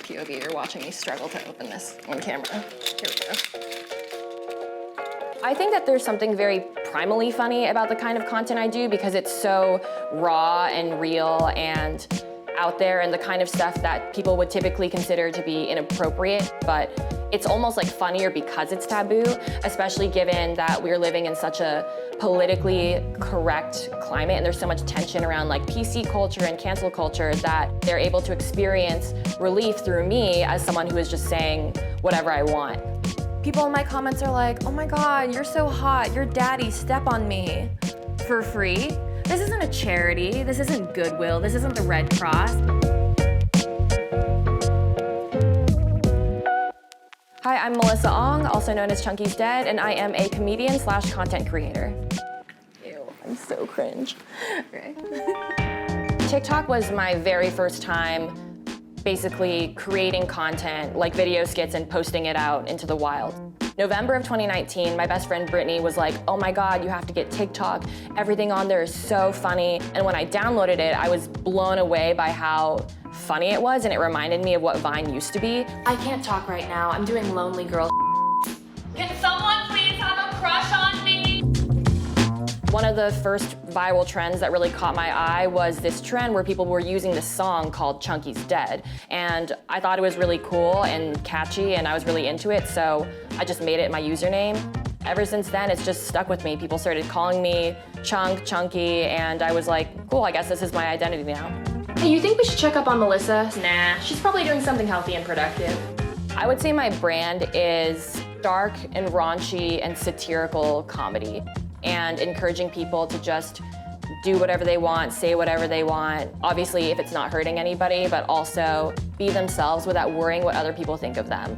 POV, you're watching me struggle to open this on camera. Here we go. I think that there's something very primally funny about the kind of content I do because it's so raw and real and out there and the kind of stuff that people would typically consider to be inappropriate, but it's almost like funnier because it's taboo, especially given that we're living in such a politically correct climate and there's so much tension around like PC culture and cancel culture that they're able to experience relief through me as someone who is just saying whatever I want. People in my comments are like, oh my God, you're so hot, your daddy, step on me. For free? This isn't a charity, this isn't Goodwill, this isn't the Red Cross. Hi, I'm Melissa Ong, also known as Chunky's Dead, and I am a comedian / content creator. Ew, I'm so cringe. Okay. TikTok was my very first time basically creating content, like video skits and posting it out into the wild. November of 2019, my best friend Brittany was like, oh my God, you have to get TikTok. Everything on there is so funny. And when I downloaded it, I was blown away by how funny it was, and it reminded me of what Vine used to be. I can't talk right now, I'm doing lonely girl. Can someone please have a crush on me? One of the first viral trends that really caught my eye was this trend where people were using this song called Chunky's Dead. And I thought it was really cool and catchy and I was really into it, so I just made it my username. Ever since then, it's just stuck with me. People started calling me Chunk, Chunky, and I was like, cool, I guess this is my identity now. Hey, you think we should check up on Melissa? Nah, she's probably doing something healthy and productive. I would say my brand is dark and raunchy and satirical comedy, and encouraging people to just do whatever they want, say whatever they want. Obviously, if it's not hurting anybody, but also be themselves without worrying what other people think of them.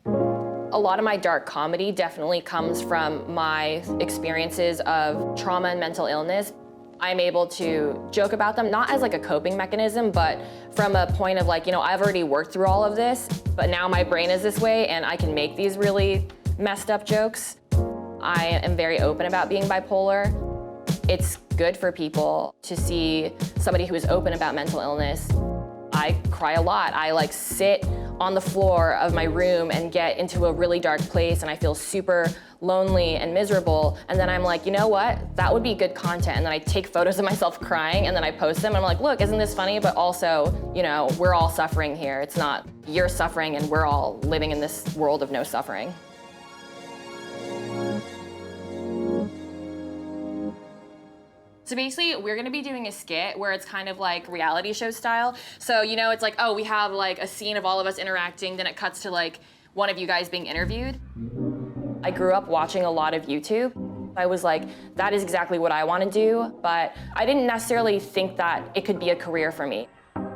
A lot of my dark comedy definitely comes from my experiences of trauma and mental illness. I'm able to joke about them, not as like a coping mechanism, but from a point of like, you know, I've already worked through all of this, but now my brain is this way and I can make these really messed up jokes. I am very open about being bipolar. It's good for people to see somebody who is open about mental illness. I cry a lot. I like sit on the floor of my room and get into a really dark place and I feel super lonely and miserable. And then I'm like, you know what? That would be good content. And then I take photos of myself crying and then I post them and I'm like, look, isn't this funny? But also, you know, we're all suffering here. It's not you're suffering and we're all living in this world of no suffering. So basically, we're gonna be doing a skit where it's kind of like reality show style. So, you know, it's like, oh, we have like a scene of all of us interacting, then it cuts to like one of you guys being interviewed. I grew up watching a lot of YouTube. I was like, that is exactly what I wanna do, but I didn't necessarily think that it could be a career for me.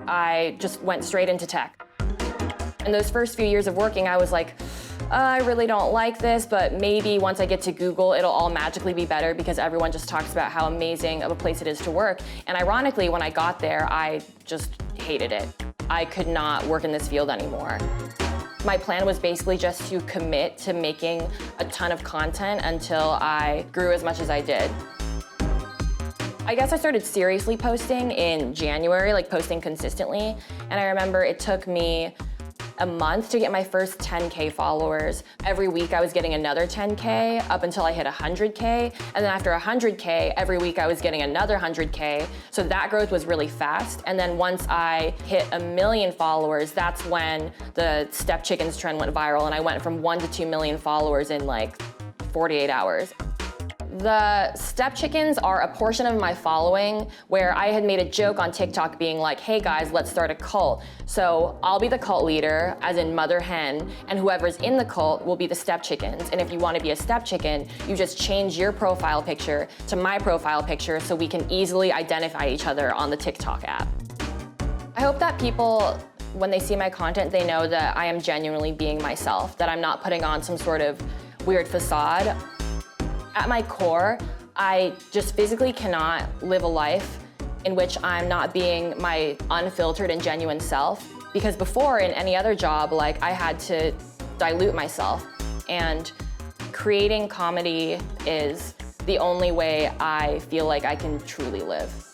I just went straight into tech. In those first few years of working, I was like, I really don't like this, but maybe once I get to Google, it'll all magically be better because everyone just talks about how amazing of a place it is to work. And ironically, when I got there, I just hated it. I could not work in this field anymore. My plan was basically just to commit to making a ton of content until I grew as much as I did. I guess I started seriously posting in January, like posting consistently. And I remember it took me a month to get my first 10K followers. Every week I was getting another 10K up until I hit 100K. And then after 100K, every week I was getting another 100K. So that growth was really fast. And then once I hit 1 million followers, that's when the Step Chickens trend went viral. And I went from 1 to 2 million followers in like 48 hours. The Step Chickens are a portion of my following where I had made a joke on TikTok being like, hey guys, let's start a cult. So I'll be the cult leader, as in Mother Hen, and whoever's in the cult will be the Step Chickens. And if you want to be a Step Chicken, you just change your profile picture to my profile picture so we can easily identify each other on the TikTok app. I hope that people, when they see my content, they know that I am genuinely being myself, that I'm not putting on some sort of weird facade. At my core, I just physically cannot live a life in which I'm not being my unfiltered and genuine self. Because before, in any other job, like I had to dilute myself. And creating comedy is the only way I feel like I can truly live.